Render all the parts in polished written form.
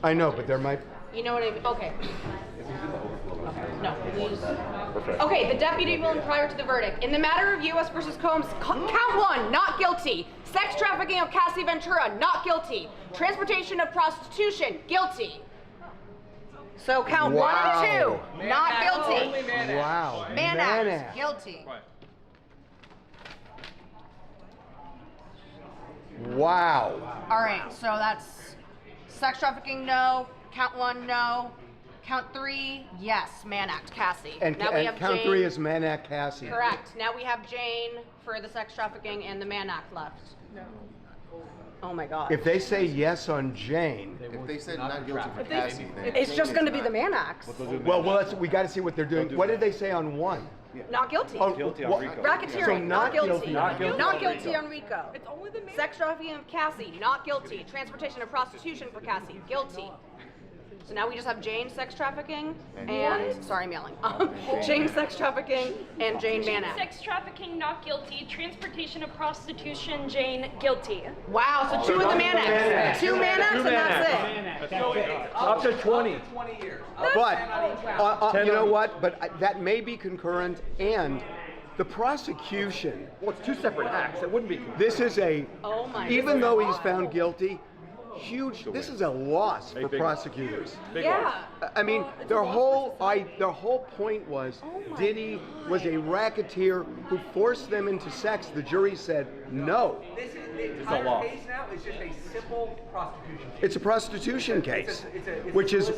I know, but there might... You know what I mean? Okay. No, please. Okay, the deputy ruling prior to the verdict. In the matter of U.S. versus Combs, count 1, not guilty. Sex trafficking of Cassie Ventura, not guilty. Transportation of prostitution, guilty. So count 1 and 2, not guilty. Wow. Mann Act, guilty. Wow. All right, so that's sex trafficking, no. Count 1, no. Count 3, yes. Mann Act, Cassie. And, now we have count Jane. 3 is Mann Act, Cassie. Correct. Now we have Jane for the sex trafficking and the Mann Act left. No. Oh my God. If they say yes on Jane, if they said not guilty for Cassie, then it's just going to be the Mann Acts. well, we got to see what they're doing. What did they say on 1? Yeah. Not guilty. Oh, guilty on RICO. Racketeering, So not guilty. Not guilty on RICO. It's only the sex trafficking of Cassie, not guilty. Transportation of prostitution for Cassie, guilty. So now we just have Jane sex trafficking and sorry, I'm yelling. Jane sex trafficking and Jane Mann Act. Sex trafficking, not guilty. Transportation of prostitution, Jane, guilty. Wow, so 2 of the Mann Acts. 2 Mann Acts and that's it. Up to 20. 20 years. But, you know what? But that may be concurrent, and the prosecution, Well, it's 2 separate acts. It wouldn't be. this is a, Oh my even God. though he's found guilty, huge, this is a loss for big prosecutors. Big Yeah. I mean, their whole point was Diddy was a racketeer who forced them into sex. The jury said no. This is the entire case now is just a simple prostitution case. It's a prostitution case, it's a which is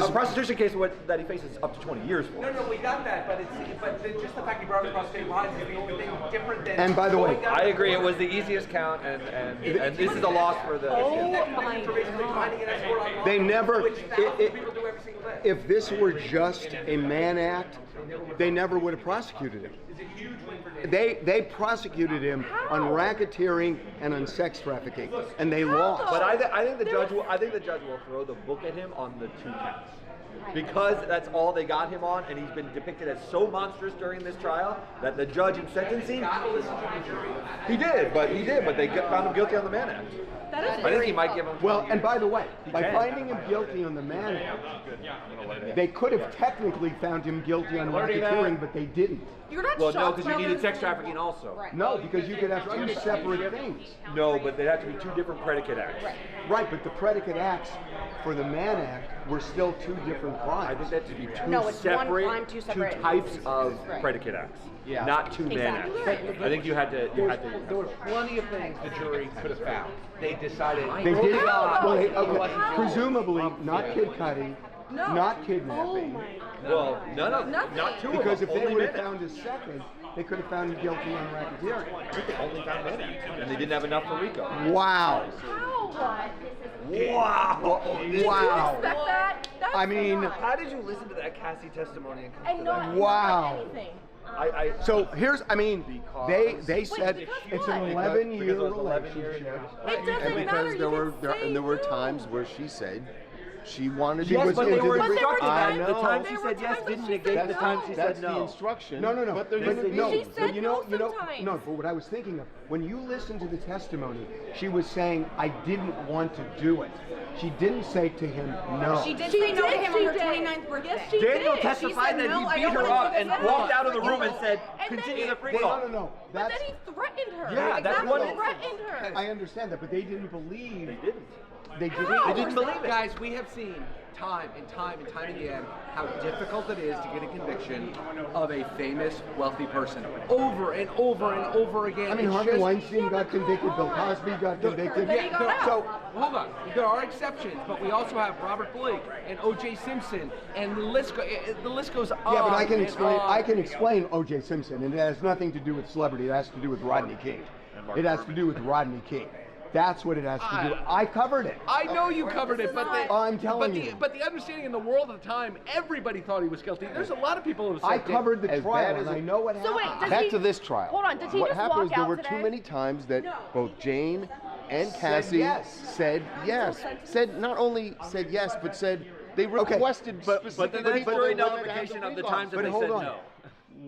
A prostitution case that he faces up to 20 years for. No, we got that, but just the fact you brought across state lines is the only thing different than. And by the way, I agree. It was the easiest count, and this is a loss for the. they never, People do every single day. if this were just a Mann Act, they never would have prosecuted him. It's a huge win for Diddy. They prosecuted him on racketeering and on sex trafficking, and they lost. But I think the judge will throw the book at him on the 2 counts. Because that's all they got him on, and he's been depicted as so monstrous during this trial that the judge in sentencing, he did, but they found him guilty on the Mann Act. I think he might give him. Well, and by the way, by finding him guilty on the Mann Act, they could have technically found him guilty on racketeering, but they didn't. You're not Well, no, shocked because you by needed this? sex trafficking also. Right. No, because you could have 2 separate things. No, but they have to be 2 different predicate acts. Right, but the predicate acts for the Mann Act were still 2 different I crimes. think that to be 2 No, it's one separate, crime, 2 separate 2 types of Right. predicate acts, Yeah. not 2 Mann Exactly. acts. I think you had to. There were plenty of things the jury could have found. They decided. They did, well, okay, presumably not kid cutting, not kidnapping, Well, not 2 because of if them. they Only would have Mann found a second, they could have found him guilty on racketeering. acts. They only found Mann acts, and they didn't have enough for RICO. Wow. Wow. Wow. Expect that? That's I mean, How did you listen to that Cassie testimony and come and to not that? Wow. anything. So here's, I mean, they said because it's what? an Because 11-year it was 11 years. relationship. It doesn't And matter. because You there were can say there were no. times where she said she wanted She to was but they into were the- instructed. I The know. time she There were said yes times didn't when she negate said the time she that's said the no. instruction. No. But they're But gonna no, She said no no, sometimes. no. But what I was thinking of, when you listen to the testimony, she was saying, "I didn't want to do it." She didn't say to him, "No." She did She say no to did, him she on her did. 29th birthday. Yes, she Daniel did. testified said, that "No, I he don't beat her wanna up do and this walked anymore." out of the room and said, And then "Continue he- the free Well, call." no. But That's, then he threatened her. Yeah, that's Exactly. what He it- threatened her. I understand that, but they didn't believe. They didn't. They didn't. How? They didn't believe it. Guys, we have seen time and time again how difficult it is to get a conviction of a famous, wealthy person over and over again. I mean, It's Harvey just- Weinstein got convicted. Bill Cosby got convicted. Then he got out. So, Hold on. There are exceptions, but we also have Robert Blake and O.J. Simpson, and the list goes on. yeah, but I can and explain. on. I can explain O.J. Simpson, and it has nothing to do with celebrity. It has to do with Rodney King. It has to do with Rodney King. That's what it has to do. I covered it. I know you covered it, but I'm telling you. But the understanding in the world at the time, everybody thought he was guilty. There's a lot of people who said I covered the As trial, bad as and I it- know what So wait, happened. does Back he- to this trial. Hold on, did he what just happened walk was there out were today? too many times that both Jane and Said Cassie yes. said yes. Said not only said yes, but said they requested But then specifically there's for jury the women to have nullification the of the recall. times that But they hold said on. no.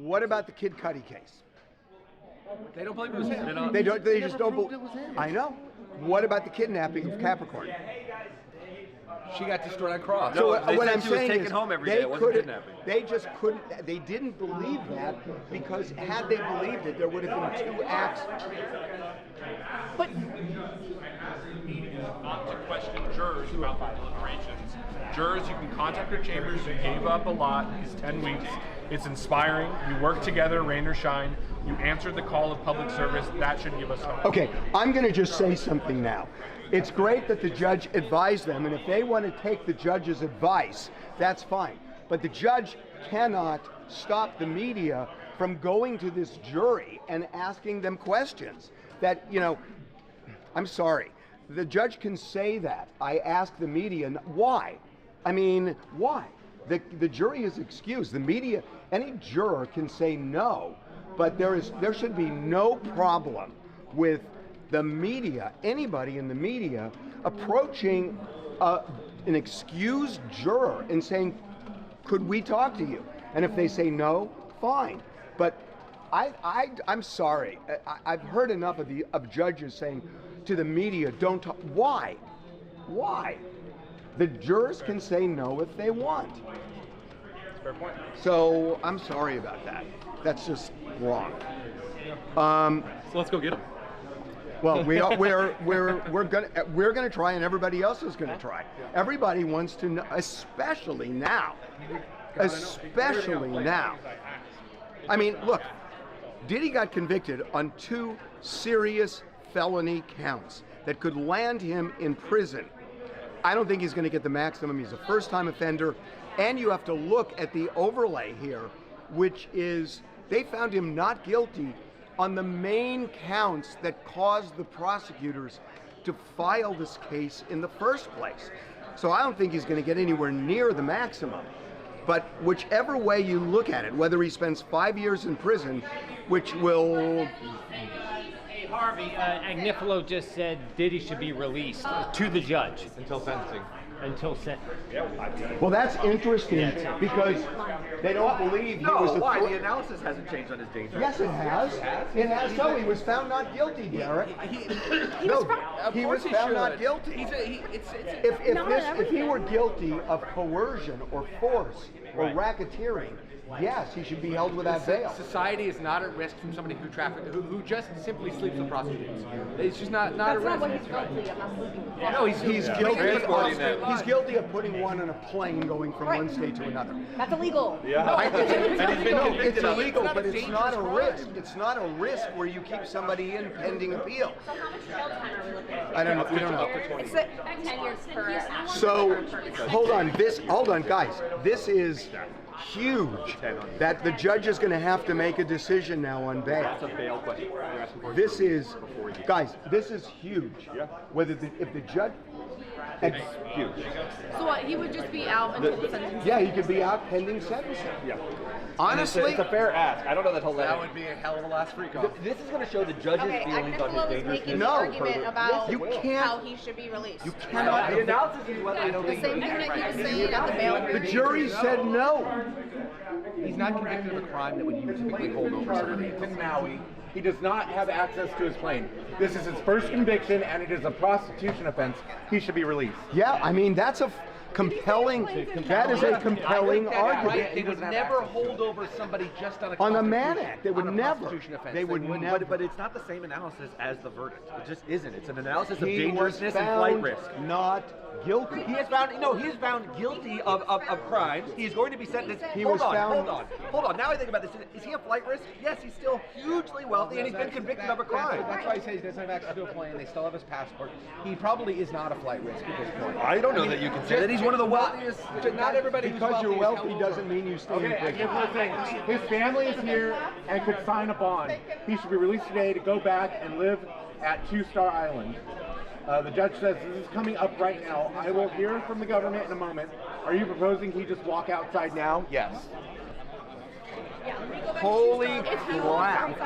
What about the Kid Cudi case? They don't believe it was him. They just don't. proved it was him. I know. What about the kidnapping of Capricorn? She got destroyed on cross. No, So they what said I'm she was saying taken is home every day. they It wasn't couldn't. kidnapping. They just couldn't. They didn't believe that because had they believed it, there would have been 2 acts. But Not to question jurors about the deliberations. Jurors, you can contact your chambers. You gave up a lot these 10 weeks. It's inspiring. You work together, rain or shine. You answered the call of public service. That should give us hope. Okay, I'm going to just say something now. It's great that the judge advised them, and if they want to take the judge's advice, that's fine. But the judge cannot stop the media from going to this jury and asking them questions that, I'm sorry. The judge can say that. I ask the media, why? I mean, why? The jury is excused. The media, any juror can say no, but there should be no problem with the media, anybody in the media, approaching an excused juror and saying, could we talk to you? And if they say no, fine. But I'm sorry. I've heard enough of judges saying to the media, don't talk. Why? Why? The jurors can say no if they want. Fair point. So I'm sorry about that. That's just wrong. So let's go get them. Well, we're gonna try, and everybody else is gonna try. Everybody wants to know, especially now. Especially now. I mean, look, Diddy got convicted on 2 serious felony counts that could land him in prison. I don't think he's going to get the maximum. He's a first-time offender. And you have to look at the overlay here, which is they found him not guilty on the main counts that caused the prosecutors to file this case in the first place. So I don't think he's going to get anywhere near the maximum. But whichever way you look at it, whether he spends 5 years in prison, which will... Hey, Harvey, Agnifilo just said Diddy should be released to the judge. Until sentencing. Until sentencing. Well, that's interesting because they don't believe he was the... Why? The analysis hasn't changed on his danger. Yes, it has. It has. So he was found not guilty, Derek. He was found not guilty. If he were guilty of coercion or force or racketeering, yes, he should be held without bail. Society is not at risk from somebody who just simply sleeps with prostitutes. It's just not that's a not risk. what he's guilty of. Not sleeping with. No, He's guilty. Transporting them. He's guilty of putting one on a plane going from one state to another. That's illegal. Yeah. And he's been No, convicted it's of it. illegal, but it's dangerous not a crime. risk. It's not a risk where you keep somebody in pending appeal. So how much jail time are we looking at? I don't know. We don't know. It's 10 years per. So, hold on, guys. This is huge. That the judge is going to have to make a decision now on bail. That's a bail question. You're asking for This is, guys, this is huge. Whether if the judge, It's huge. So what? He would just be out until the sentence. yeah, he could be out pending sentencing. Yeah. Honestly, It's a fair ask. I don't know that he'll let That him. would be a hell of a last freak off. This is going to show the judge's Okay, feelings on his Agnifilo is dangerousness. making the No, argument about you can't- how he should be released. you cannot. The analysis is whether I don't The think same thing that he was saying at the bail The hearing. jury said no. he's not convicted of a crime that would you typically hold over somebody. In Maui, he does not have access to his plane. This is his first conviction, and it is a prostitution offense. He should be released. Yeah, I mean that's a compelling. That is a compelling argument. Right, they would never hold over somebody just on a On the Mann constitution- Act, they would on a never. prostitution offense. They would wouldn't. never. But it's not the same analysis as the verdict. It just isn't. It's an analysis of He was dangerousness and flight found risk. not guilty. He is found guilty of crimes. He's going to be sentenced. He Hold was on. Now I think about this. Is he a flight risk? Yes, he's still hugely wealthy, and he's been convicted of a crime. That's why he says he doesn't have access to a plane. They still have his passport. He probably is not a flight risk at this point. I don't know that you can say that. He's one of the wealthiest. Not everybody who's Because you're is wealthy held doesn't over. mean you stay in Okay, I prison. give one thing. His family is here and could sign a bond. He should be released today to go back and live at 2-Star Island. The judge says this is coming up right now. I will hear from the government in a moment. Are you proposing he just walk outside now? Yes. Holy crap.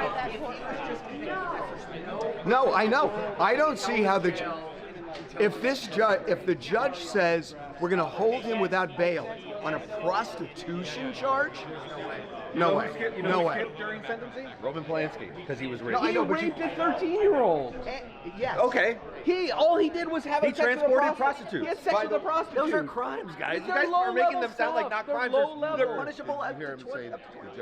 No, I know. I don't see how the... if the judge says we're going to hold him without bail on a prostitution charge, no way. No way. During sentencing, Roman Polanski, because he was raped. He raped a 13-year-old. Yes. Okay. All he did was have He sex with a transported prostitute. prostitutes. He had sex with a prostitute. Those are crimes, guys. You They're guys are making low-level them sound like not stuff. They're crimes. low-level. They're punishable You up hear to him 20. say the judge